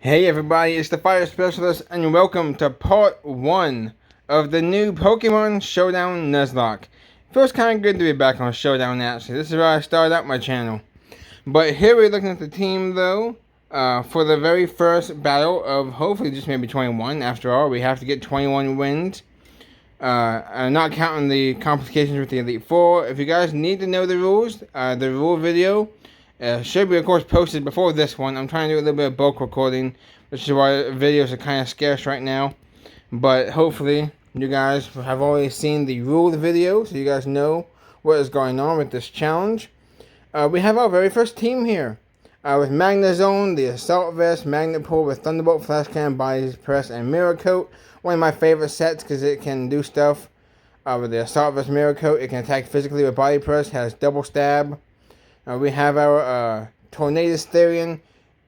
Hey everybody, it's the Fire Specialist, and welcome to part 1 of the new Pokemon Showdown Nuzlocke. Feels kind of good to be back on Showdown actually. This is where I started out my channel. But here we're looking at the team though, for the very first battle of hopefully just maybe 21. After all, we have to get 21 wins. Not counting the complications with the Elite Four. If you guys need to know the rules, the rule video should be, of course, posted before this one. I'm trying to do a little bit of bulk recording, which is why videos are kind of scarce right now. But hopefully, you guys have already seen the rule video, so you guys know what is going on with this challenge. We have our very first team here. With Magnezone, the Assault Vest, Magnet Pull with Thunderbolt, Flash Cannon, Body Press, and Mirror Coat. One of my favorite sets because it can do stuff with the Assault Vest Mirror Coat. It can attack physically with Body Press, has double stab. We have our Tornadus Therian,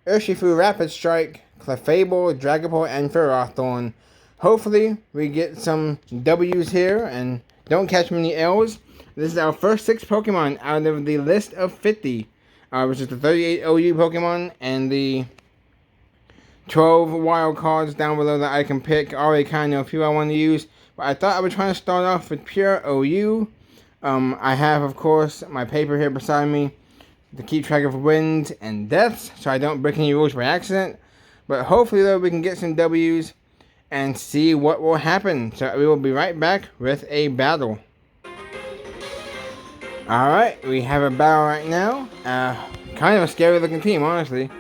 Urshifu Rapid Strike, Clefable, Dragapult, and Ferrothorn. Hopefully, we get some W's here and don't catch many L's. This is our first 6 Pokemon out of the list of 50, which is the 38 OU Pokemon and the 12 wild cards down below that I can pick. I already kind of know a few I want to use, but I thought I would try to start off with pure OU. I have, of course, my paper here beside me to keep track of wins and deaths, so I don't break any rules by accident. But hopefully, though, we can get some W's and see what will happen. So we will be right back with a battle. Alright, we have a battle right now. Kind of a scary looking team, honestly.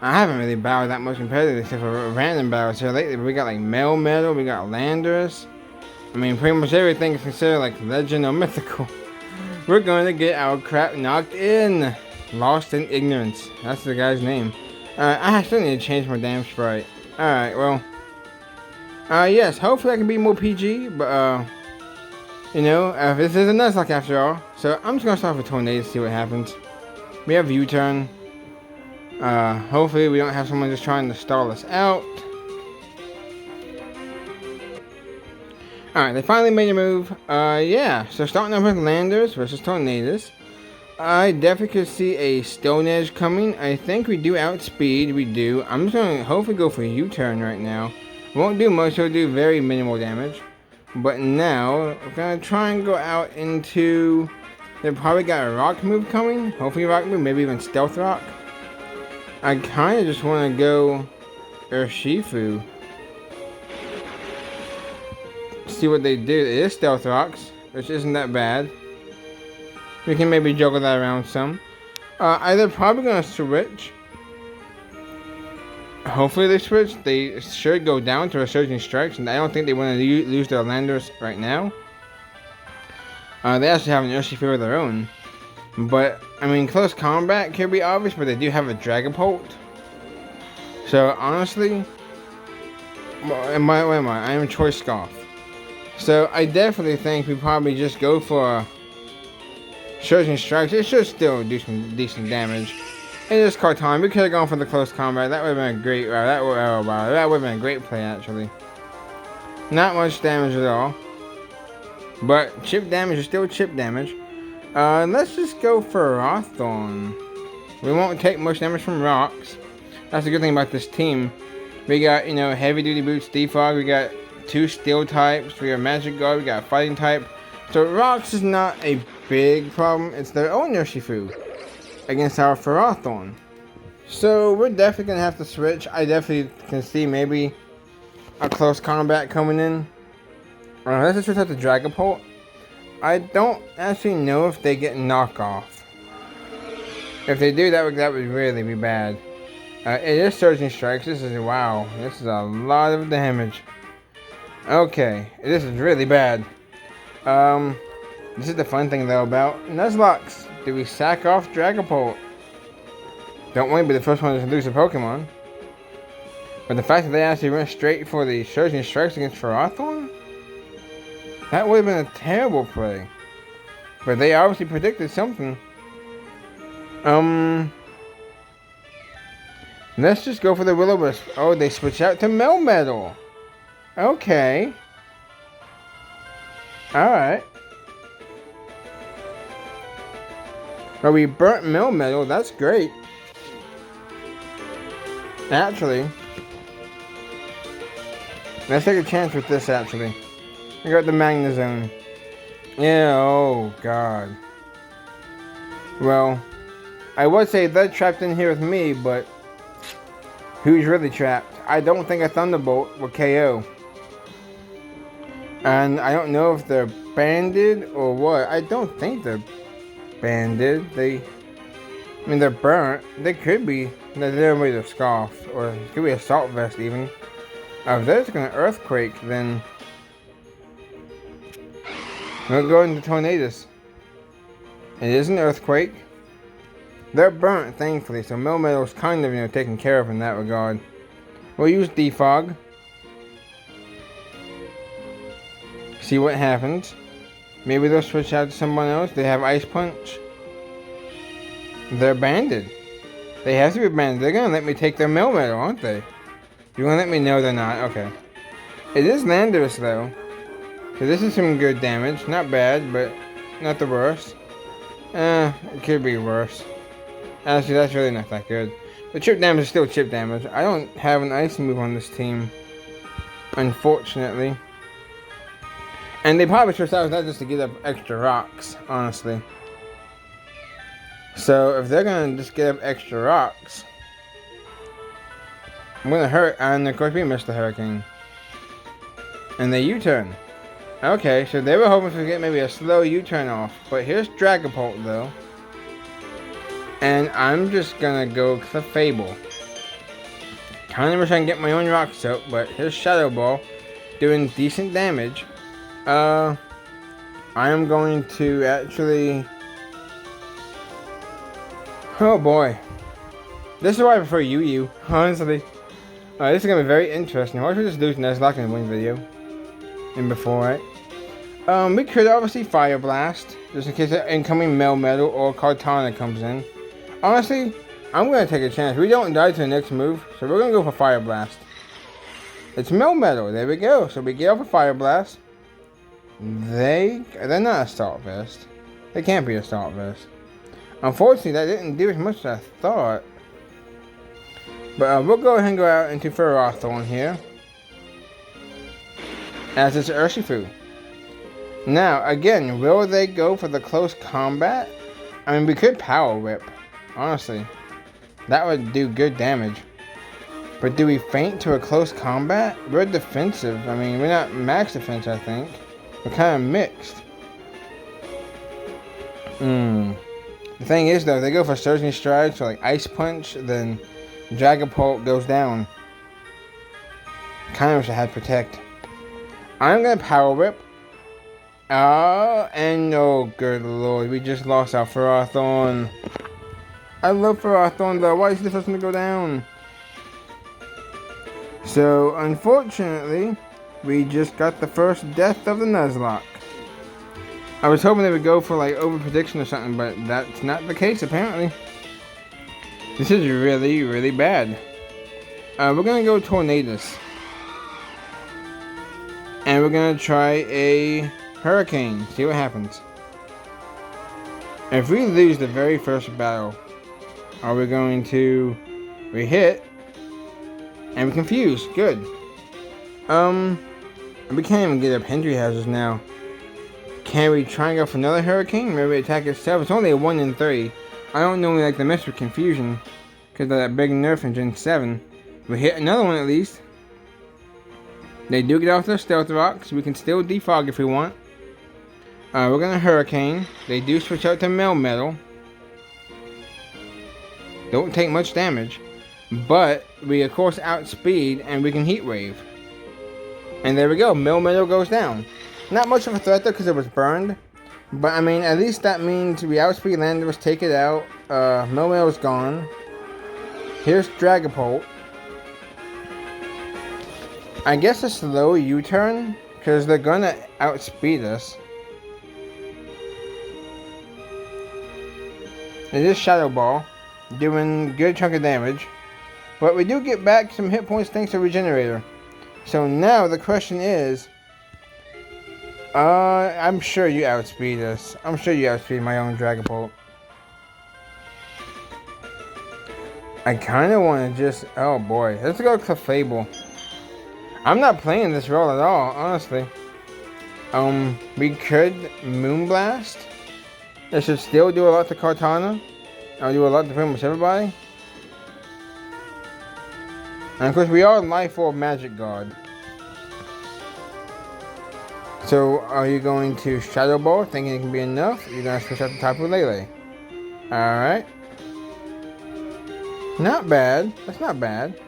I haven't really battled that much competitive except for random battles here lately. We got like Melmetal, we got Landorus. I mean, pretty much everything is considered like legend or mythical. We're going to get our crap knocked in. Lost in Ignorance. That's the guy's name. I still need to change my damn sprite. Alright, well. Yes, hopefully I can be more PG, but, you know, this is a Nuzlocke after all. So I'm just going to start with Tornado to see what happens. We have U-turn. Hopefully we don't have someone just trying to stall us out. Alright, they finally made a move. Yeah, so starting off with Landorus versus Tornadus. I definitely could see a Stone Edge coming. I think we do outspeed. We do. I'm just going to hopefully go for a U-turn right now. Won't do much. It'll do very minimal damage. But now, we're going to try and go out into... They probably got a Rock move coming. Hopefully Rock move. Maybe even Stealth Rock. I kind of just want to go Urshifu. See what they do. It is Stealth Rocks, which isn't that bad. We can maybe juggle that around some. They're probably going to switch. Hopefully they switch. They should go down to Resurging Strikes, and I don't think they want to lose their Landorus right now. They actually have an Urshifu of their own. But, I mean, close combat could be obvious, but they do have a Dragapult. So, honestly, where am I? I am Choice Scarf. So, I definitely think we probably just go for Surging Strikes. It should still do some decent damage. In this card time, we could have gone for the close combat. That would have been a great, that would have been a great play, actually. Not much damage at all. But chip damage is still chip damage. Let's just go for Ferrothorn. We won't take much damage from rocks. That's the good thing about this team. We got, you know, heavy duty boots, defog. We got 2 steel types. We got magic guard. We got fighting type. So rocks is not a big problem. It's their own Urshifu against our Ferrothorn. So we're definitely gonna have to switch. I definitely can see maybe a close combat coming in. Let's just switch out the Dragapult. I don't actually know if they get knockoff. If they do, that would really be bad. It is Surging Strikes. This is, wow, this is a lot of damage. Okay, this is really bad. This is the fun thing though about Nuzlocke. Do we sack off Dragapult? Don't want to be the first one to lose a Pokemon. But the fact that they actually went straight for the Surging Strikes against Ferrothorn? That would have been a terrible play. But they obviously predicted something. Let's just go for the Will-O-Wisp. Oh, they switch out to Melmetal. Okay. Alright. But we burnt Melmetal. That's great. Actually, Let's take a chance with this, actually. I got the Magna Zone. Yeah, oh god. Well, I would say they're trapped in here with me, but who's really trapped? I don't think a Thunderbolt will KO. And I don't know if they're banded or what. I don't think they're banded. I mean, they're burnt. They could be. They're made of scarf, or it could be a salt vest even. If they're just gonna earthquake, then we'll go into tornadoes. It is an earthquake. They're burnt, thankfully, so Melmetal's kind of, taken care of in that regard. We'll use defog. See what happens. Maybe they'll switch out to someone else. They have Ice Punch. They're banded. They have to be banded. They're gonna let me take their Melmetal, aren't they? You're gonna let me know they're not? Okay. It is Landorus though. So this is some good damage. Not bad, but not the worst. It could be worse. Actually, that's really not that good. But chip damage is still chip damage. I don't have an ice move on this team, unfortunately. And they probably switched out that just to get up extra rocks, honestly. So if they're gonna just get up extra rocks, I'm gonna hurt, and of course we missed the hurricane. And they U-turn. Okay, so they were hoping to get maybe a slow U-turn off, but here's Dragapult though. And I'm just gonna go Clefable. Kinda wish I can get my own rock soap, but here's Shadow Ball doing decent damage. I am going to actually... Oh boy. This is why I prefer Yu, honestly. This is gonna be very interesting. Why don't we just lose Nuzlocke in one video? And before, right? We could obviously Fire Blast, just in case an incoming Melmetal or Kartana comes in. Honestly, I'm gonna take a chance. We don't die to the next move, so we're gonna go for Fire Blast. It's Melmetal, there we go. So we get off a Fire Blast. They're not a Salt Vest. They can't be a Salt Vest. Unfortunately, that didn't do as much as I thought. But we'll go ahead and go out into Ferrothorn here. As it's Urshifu. Now, again, will they go for the close combat? I mean, we could Power Whip. Honestly. That would do good damage. But do we feint to a close combat? We're defensive. I mean, we're not max defense, I think. We're kind of mixed. The thing is, though, if they go for Surging Stride, so like Ice Punch, then Dragapult goes down. Kind of wish I had Protect. I'm gonna Power Whip. And oh, good lord, we just lost our Ferrothorn. I love Ferrothorn though. Why is the first one to go down? So, unfortunately, we just got the first death of the Nuzlocke. I was hoping they would go for like over prediction or something, but that's not the case apparently. This is really, really bad. We're gonna go Tornadus. And we're gonna try a Hurricane. See what happens. If we lose the very first battle, are we going to... We hit. And we confuse. Good. We can't even get up Entry Hazards now. Can we try and go for another Hurricane? Maybe attack itself. It's only a 1 in 3. I don't normally like to mess with Confusion because of that big nerf in Gen 7. We hit another one at least. They do get off their Stealth Rocks. We can still defog if we want. We're gonna Hurricane. They do switch out to Melmetal. Don't take much damage. But we of course outspeed and we can Heat Wave. And there we go. Melmetal goes down. Not much of a threat though because it was burned. But I mean, at least that means we outspeed Landorus, take it out. Melmetal's gone. Here's Dragapult. I guess a slow U-turn, because they're gonna outspeed us. It is Shadow Ball, doing good chunk of damage. But we do get back some hit points thanks to Regenerator. So now the question is... I'm sure you outspeed us. I'm sure you outspeed my own Dragapult. I kind of want to just... Oh boy, let's go Clefable. I'm not playing this role at all, honestly. We could Moonblast. It should still do a lot to Cortana. I'll do a lot to pretty much everybody. And of course, we are Life Orb Magic Guard. So, are you going to Shadow Ball, thinking it can be enough? You're going to switch out the type of Lele. Alright. Not bad. That's not bad.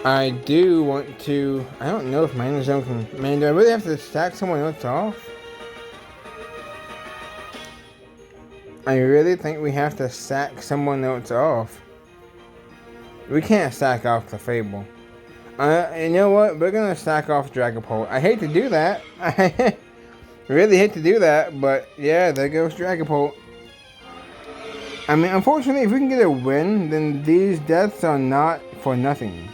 I do want to... I don't know if Mana Zone can... Man, do I really have to stack someone else off? I really think we have to sack someone else off. We can't sack off the Fable. You know what? We're gonna sack off Dragapult. I hate to do that. I really hate to do that, but yeah, there goes Dragapult. I mean, unfortunately, if we can get a win, then these deaths are not for nothing.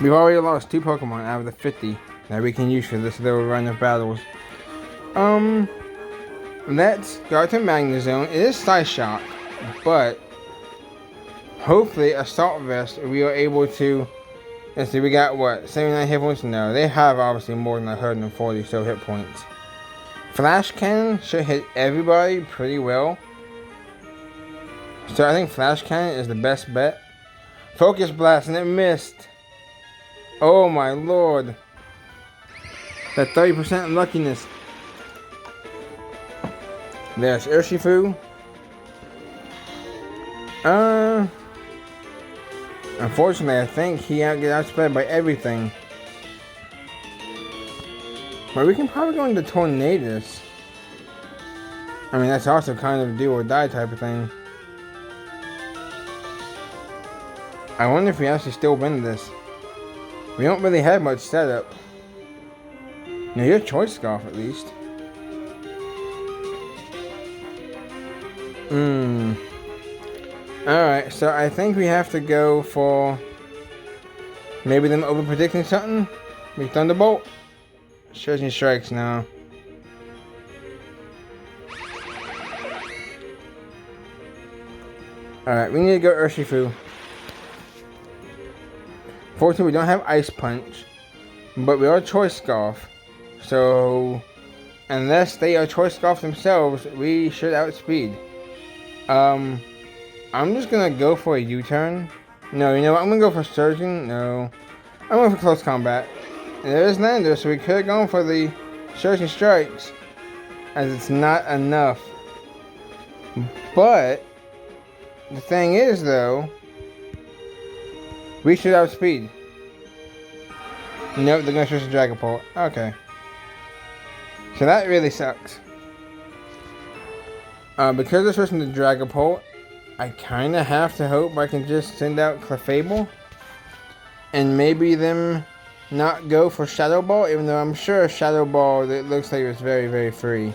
We've already lost 2 Pokemon out of the 50 that we can use for this little run of battles. Let's go to Magnezone. It is Side Shock, but hopefully Assault Vest, we are able to... Let's see, we got what? 79 hit points? No, they have obviously more than 140 so hit points. Flash Cannon should hit everybody pretty well. So I think Flash Cannon is the best bet. Focus Blast, and it missed. Oh my lord. That 30% luckiness. There's Urshifu. Unfortunately, I think he gets outsped by everything. But we can probably go into Tornadus. I mean, that's also kind of a do or die type of thing. I wonder if we actually still win this. We don't really have much setup. No, your Choice Scarf at least. Alright, so I think we have to go for maybe them over predicting something. Big Thunderbolt. Surging Strikes now. Alright, we need to go Urshifu. Fortunately, we don't have Ice Punch, but we are Choice Scarf. So, unless they are Choice Scarf themselves, we should outspeed. I'm just gonna go for a U-turn. No, you know what? I'm gonna go for Surging. No. I'm going for Close Combat. And there is Lander, so we could have gone for the Surging Strikes, as it's not enough. But, the thing is, though, we should outspeed. Nope, they're gonna switch to Dragapult. Okay. So that really sucks. Because they're switching to Dragapult, I kind of have to hope I can just send out Clefable. And maybe them not go for Shadow Ball, even though I'm sure Shadow Ball, it looks like it's very, very free.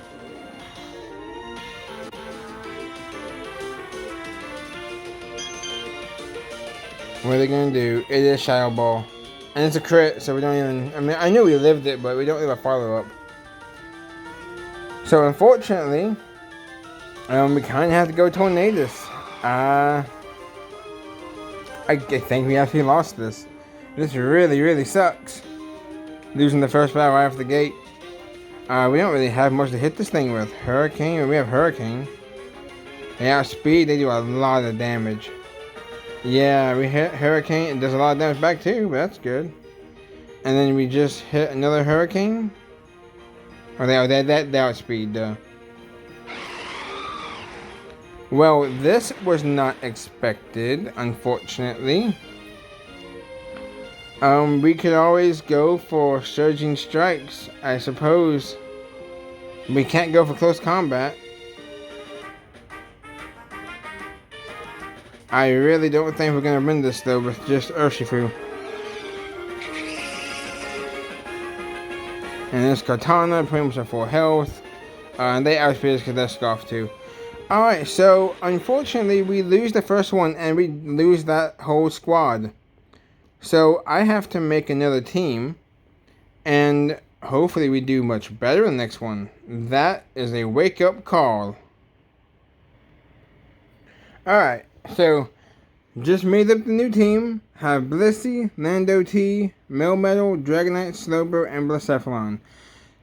What are they going to do? It is Shadow Ball. And it's a crit, so we don't even... I mean, I knew we lived it, but we don't leave a follow-up. So, unfortunately, we kind of have to go Tornadus. I think we actually lost this. This really, really sucks. Losing the first battle right off the gate. We don't really have much to hit this thing with. Hurricane, we have Hurricane. They outspeed, they do a lot of damage. Yeah, we hit Hurricane. It does a lot of damage back too, but that's good. And then we just hit another Hurricane. Oh, they outspeed, duh. Well, this was not expected, unfortunately. We could always go for Surging Strikes, I suppose. We can't go for Close Combat. I really don't think we're going to win this, though, with just Urshifu. And this Katana, pretty much at full health. And they outspeed us because they're Scarf, too. Alright, so, unfortunately, we lose the first one, and we lose that whole squad. So, I have to make another team. And hopefully we do much better in the next one. That is a wake-up call. Alright, so... Just made up the new team. Have Blissey, Lando T, Melmetal, Dragonite, Slowbro, and Blacephalon.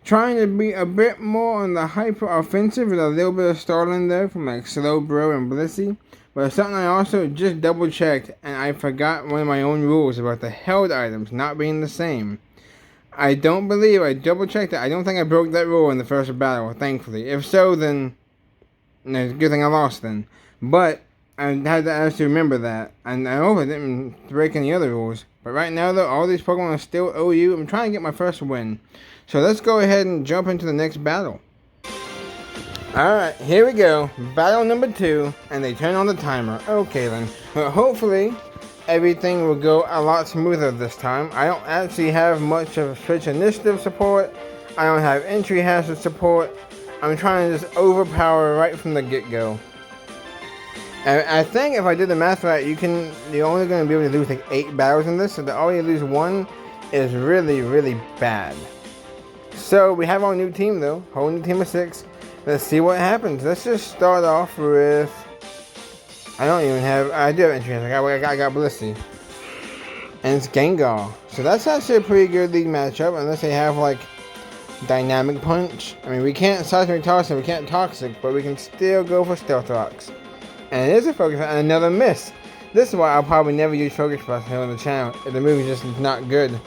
Trying to be a bit more on the hyper offensive with a little bit of startling though from like Slowbro and Blissey. But it's something I also just double checked and I forgot one of my own rules about the held items not being the same. I don't believe I double checked it. I don't think I broke that rule in the first battle, thankfully. If so, then it's a good thing I lost then. But I had to actually remember that. And I hope I didn't break any other rules. But right now though, all these Pokemon are still OU. I'm trying to get my first win. So let's go ahead and jump into the next battle. Alright, here we go. Battle number 2. And they turn on the timer. Okay then. But hopefully everything will go a lot smoother this time. I don't actually have much of Switch Initiative support. I don't have Entry Hazard support. I'm trying to just overpower right from the get-go. And I think if I did the math right, you're only going to be able to lose like 8 battles in this. So to only lose 1 is really, really bad. So we have our new team though. Whole new team of 6. Let's see what happens. Let's just start off with... I do have Entry Hazard. I got Blissey. And it's Gengar. So that's actually a pretty good league matchup. Unless they have like Dynamic Punch. I mean, we can't Seismic Toss and we can't Toxic. But we can still go for Stealth Rocks. And it is a Focus and another miss. This is why I'll probably never use Focus Plus here on the channel. If the movie's just not good.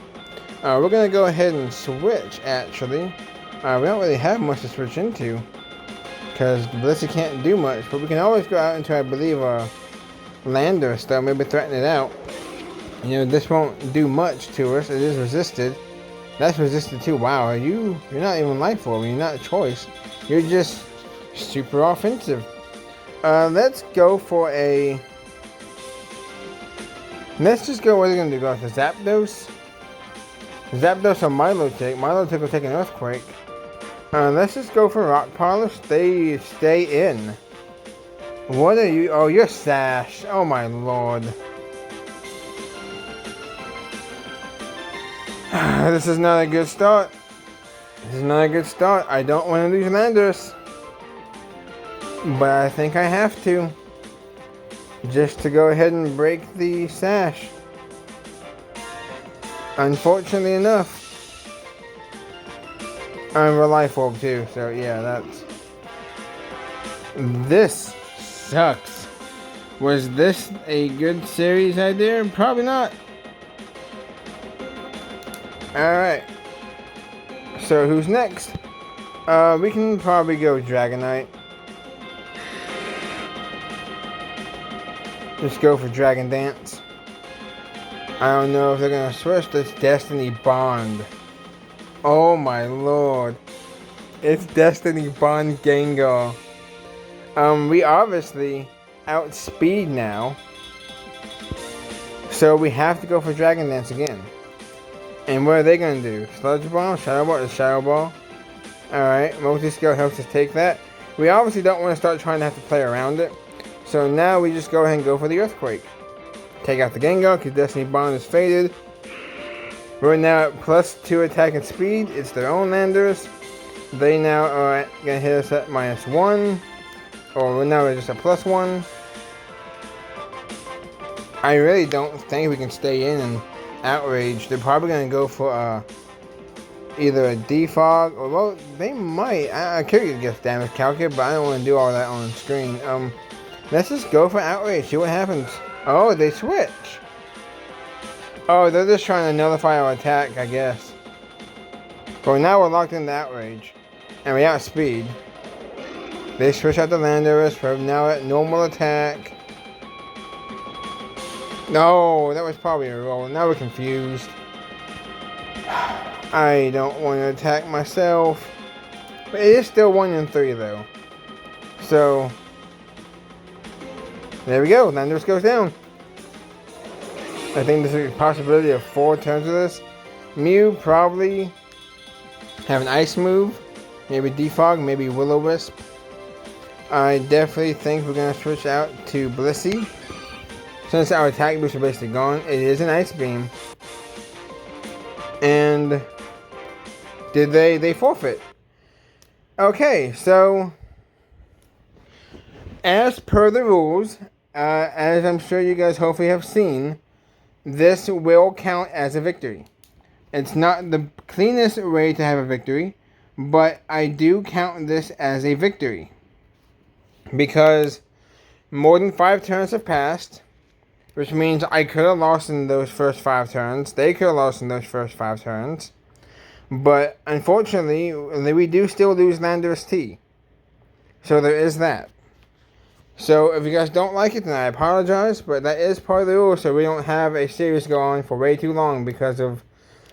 We're going to go ahead and switch actually. We don't really have much to switch into. Because Blissey can't do much, but we can always go out into, I believe, Lander stuff, maybe threaten it out. You know, this won't do much to us. It is resisted. That's resisted too. Wow, you're not even life orb. You're not a choice. You're just super offensive. Let's go for a... Let's just go, what are we going to do? Go for Zapdos? Zapdos or Milotic. Milotic will take an Earthquake. Let's just go for Rock Polish. Stay in. What are you? Oh, you're Sash. Oh my lord. This is not a good start. This is not a good start. I don't want to lose Landorus. But I think I have to. Just to go ahead and break the Sash. Unfortunately enough. I'm a Life Orb too, so yeah, that's... This sucks. Was this a good series idea? Probably not. Alright. So who's next? We can probably go Dragonite. Just go for Dragon Dance. I don't know if they're gonna switch this Destiny Bond. Oh my lord. It's Destiny Bond Gengar. We obviously outspeed now. So we have to go for Dragon Dance again. And what are they going to do? Sludge Bomb? Shadow Ball? Shadow Ball? Alright, Multi-Scale helps us take that. We obviously don't want to start trying to have to play around it. So now we just go ahead and go for the Earthquake. Take out the Gengar because Destiny Bond is faded. We're now at +2 attack and speed. It's their own Landers. They now are going to hit us at -1. Or we're now just at +1. I really don't think we can stay in and Outrage. They're probably going to go for either a Defog or, well, they might. I could get damage calculator, but I don't want to do all that on screen. Let's just go for Outrage. See what happens. Oh, they switch. Oh, they're just trying to nullify our attack, I guess. But now we're locked into Outrage. And we outspeed. They switch out the Landorus. We're now at normal attack. No, that was probably a roll. Now we're confused. I don't want to attack myself. But it is still 1 in 3 though. So, there we go. Landorus goes down. I think there's a possibility of 4 turns of this. Mew probably have an Ice move. Maybe Defog, maybe Will-O-Wisp. I definitely think we're going to switch out to Blissey. Since our attack boosts are basically gone, it is an Ice Beam. And did they forfeit? Okay, so as per the rules, as I'm sure you guys hopefully have seen, this will count as a victory. It's not the cleanest way to have a victory, but I do count this as a victory. Because more than 5 turns have passed, which means I could have lost in those first 5 turns. They could have lost in those first 5 turns. But unfortunately, we do still lose Landorus T. So there is that. So if you guys don't like it, then I apologize. But that is part of the rule, so we don't have a series go on for way too long because of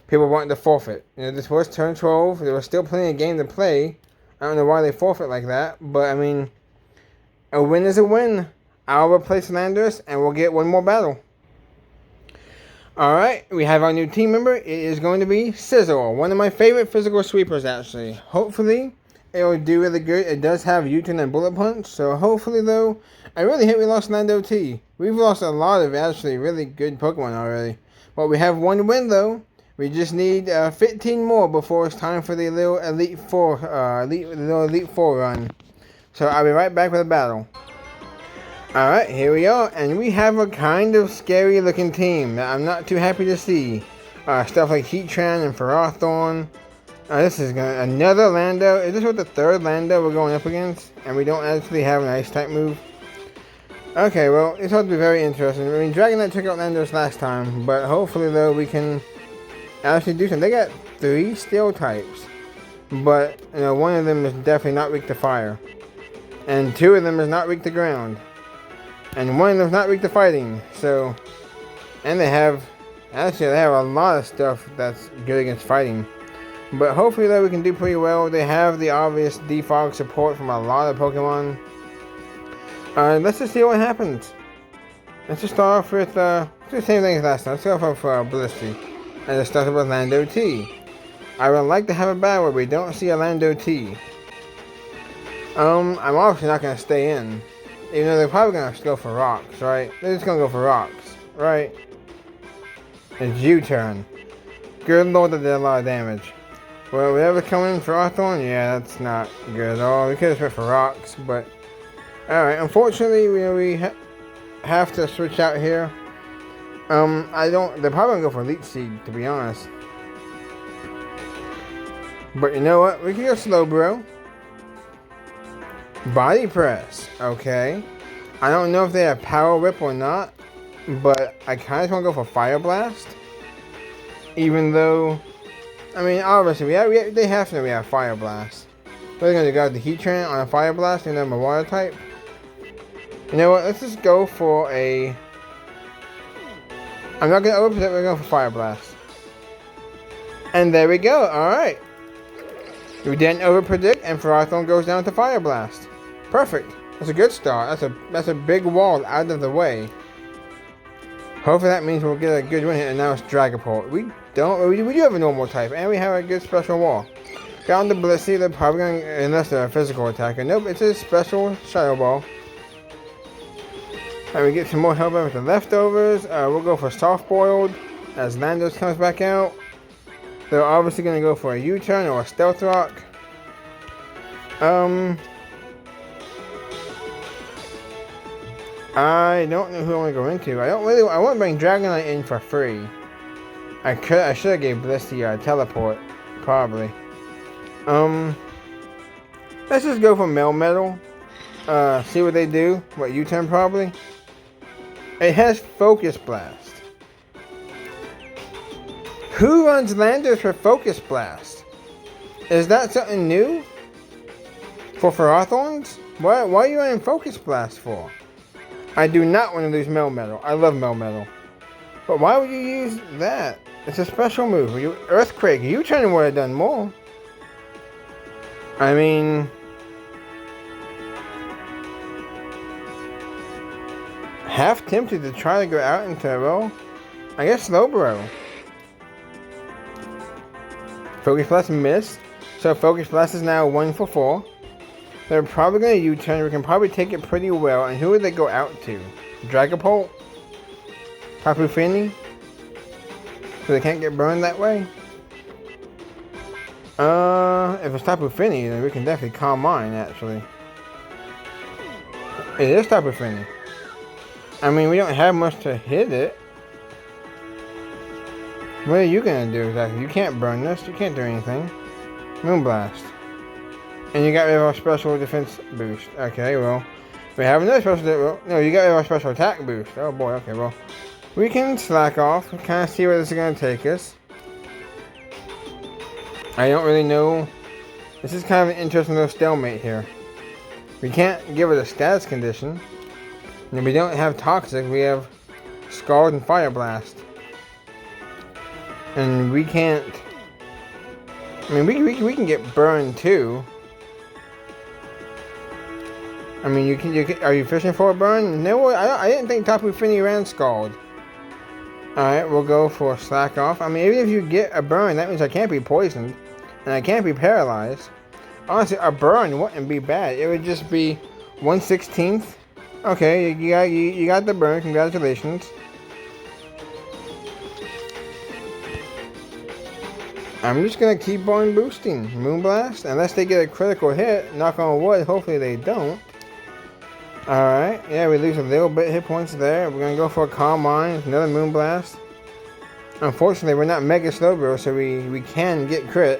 people wanting to forfeit. You know, this was turn 12. There was still plenty of game to play. I don't know why they forfeit like that. But, I mean, a win is a win. I'll replace Landorus, and we'll get one more battle. Alright, we have our new team member. It is going to be Sizzle. One of my favorite physical sweepers, actually. Hopefully, it will do really good. It does have U-turn and bullet punch. So, hopefully, though, I really hate we lost Lando T. We've lost a lot of, actually, really good Pokemon already. But we have one win, though. We just need 15 more before it's time for the little Elite Four, Elite Four run. So, I'll be right back with a battle. Alright, here we are, and we have a kind of scary looking team that I'm not too happy to see. Stuff like Heatran and Ferrothorn. This is another Lando. Is this what the third Lando we're going up against? And we don't actually have an Ice type move? Okay, well, it's going to be very interesting. I mean, Dragonite took out Landos last time, but hopefully, though, we can actually do something. They got 3 Steel types, but, you know, one of them is definitely not weak to fire. And 2 of them is not weak to ground. And one of them's not weak to fighting, so... And they have... Actually, they have a lot of stuff that's good against fighting. But hopefully, though, we can do pretty well. They have the obvious defog support from a lot of Pokemon. Let's just see what happens. Let's just start off with, the same thing as last time. Let's start off with Blissey. And let's start off with Lando T. I would like to have a battle where we don't see a Lando T. I'm obviously not going to stay in. Even though they're probably going to go for rocks, right? They're just going to go for rocks, right? It's U-turn. Good lord, that did a lot of damage. Well, whatever's coming in for Ferrothorn, yeah, that's not good at all. We could have went for rocks, but... Alright, unfortunately, we have to switch out here. They're probably going to go for Leech Seed, to be honest. But you know what? We can go slow, bro. Body press, okay. I don't know if they have power whip or not, but I kind of want to go for fire blast. Even though, I mean, obviously they have to know we have fire blast. We're gonna go with the Heatran on a fire blast, and then my water type. You know what? Let's just go for a. I'm not gonna overpredict. We're going for fire blast. And there we go. All right. We didn't overpredict, and Ferrothorn goes down to fire blast. Perfect. That's a good start. That's a big wall out of the way. Hopefully that means we'll get a good win here. And now it's Dragapult. We do have a normal type, and we have a good special wall. Got on the Blissey. They're probably going to, unless they're a physical attacker. Nope, it's a special Shadow Ball. And we get some more help with the leftovers. We'll go for Soft Boiled as Landos comes back out. They're obviously going to go for a U-turn or a Stealth Rock. I don't know who I want to go into. I want to bring Dragonite in for free. I should have gave Blissey a teleport, probably. Let's just go for Melmetal. See what they do. What, U-turn probably? It has Focus Blast. Who runs Landers for Focus Blast? Is that something new? For Ferrothorns? Why are you running Focus Blast for? I do not want to lose Melmetal. I love Melmetal. But why would you use that? It's a special move. Earthquake. U-turn would have done more. I mean... half tempted to try to go out into Turbo. I guess Slowbro. Focus Blast missed. So Focus Blast is now 1 for 4. They're probably going to U-turn. We can probably take it pretty well. And who would they go out to? Dragapult? Tapu Fini? So they can't get burned that way? If it's Tapu Fini, then we can definitely Calm Mind, actually. It is Tapu Fini. I mean, we don't have much to hit it. What are you gonna do exactly? You can't burn this. You can't do anything. Moonblast. And you got rid of our special defense boost. Okay, well. We have another special... Well, no, you got rid of our special attack boost. Oh boy, okay, well. We can slack off. Kind of see where this is gonna take us. I don't really know. This is kind of an interesting little stalemate here. We can't give it a status condition. And we don't have Toxic. We have Scald and Fire Blast. And we can't... I mean, we can get burned too. I mean, you can. Are you fishing for a burn? No, I didn't think Tapu Fini ran Scald. Alright, we'll go for Slack Off. I mean, even if you get a burn, that means I can't be poisoned. And I can't be paralyzed. Honestly, a burn wouldn't be bad. It would just be 1/16. Okay, you got the burn. Congratulations. I'm just going to keep on boosting. Moonblast. Unless they get a critical hit. Knock on wood. Hopefully they don't. Alright. Yeah, we lose a little bit hit points there. We're going to go for a Calm Mind. Another Moonblast. Unfortunately, we're not Mega Slowbro, so we can get crit.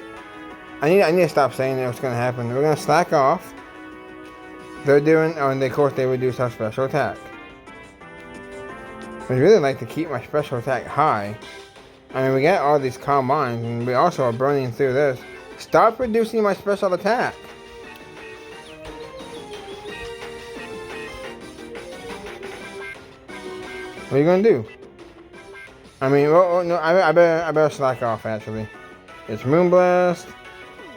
I need to stop saying that what's going to happen. We're going to slack off. They're doing... Oh, and of course they reduce our special attack. I'd really like to keep my special attack high. I mean, we got all these Calm Minds, and we also are burning through this. Stop reducing my special attack. What are you gonna do? I mean, well, no, I better slack off. Actually, it's Moonblast.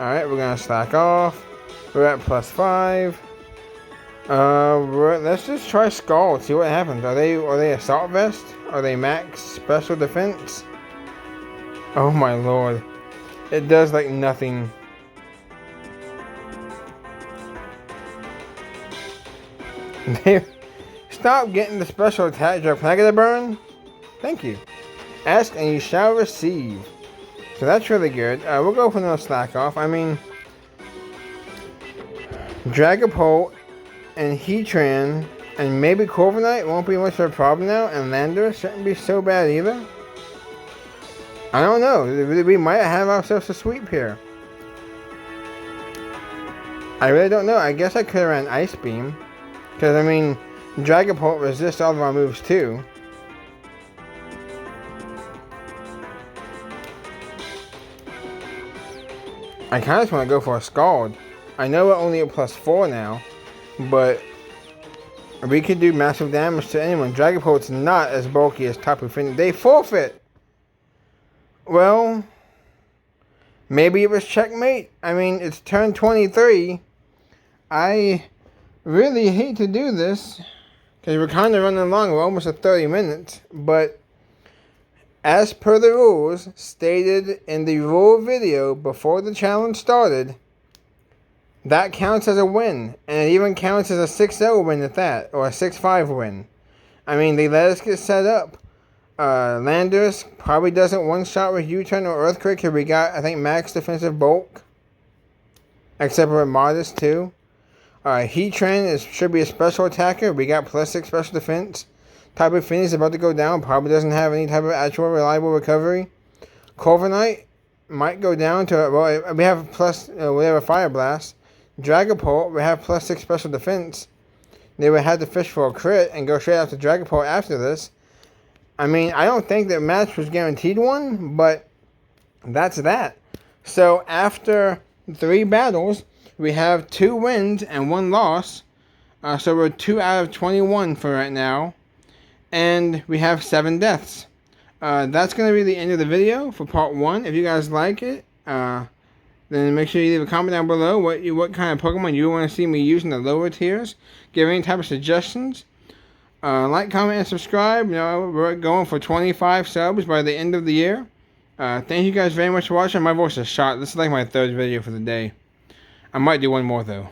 All right, we're gonna slack off. We're at +5. Let's just try Scald. See what happens. Are they Assault Vest? Are they Max Special Defense? Oh my lord. It does like nothing. Stop getting the special attack drop. Can I get a burn? Thank you. Ask and you shall receive. So that's really good. We'll go for no slack off. I mean, Dragapult and Heatran and maybe Corviknight won't be much of a problem now. And Landorus shouldn't be so bad either. I don't know. We might have ourselves a sweep here. I really don't know. I guess I could have ran Ice Beam. Because, I mean, Dragapult resists all of our moves too. I kind of just want to go for a Scald. I know we're only at +4 now. But we could do massive damage to anyone. Dragapult's not as bulky as Tapu Fini. They forfeit! Well, maybe it was checkmate. I mean, it's turn 23. I really hate to do this because we're kind of running along. We're almost at 30 minutes. But as per the rules stated in the rule video before the challenge started, that counts as a win. And it even counts as a 6-0 win at that. Or a 6-5 win. I mean, they let us get set up. Landorus probably doesn't one-shot with U-turn or Earthquake because we got, I think, max defensive bulk. Except for Modest too. Heatran should be a special attacker. We got +6 special defense. Tapu Fini is about to go down. Probably doesn't have any type of actual reliable recovery. Corviknight might go down to, well, we have a Fire Blast. Dragapult, we have +6 special defense. They would have to fish for a crit and go straight after Dragapult after this. I mean, I don't think that match was guaranteed one, but that's that. So after 3 battles, we have 2 wins and 1 loss. So we're 2 out of 21 for right now. And we have 7 deaths. That's going to be the end of the video for part 1. If you guys like it, then make sure you leave a comment down below what kind of Pokemon you want to see me use in the lower tiers. Give any type of suggestions. Like, comment, and subscribe. You know, we're going for 25 subs by the end of the year. Thank you guys very much for watching. My voice is shot. This is like my 3rd video for the day. I might do one more though.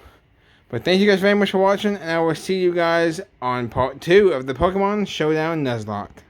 But thank you guys very much for watching, and I will see you guys on part 2 of the Pokemon Showdown Nuzlocke.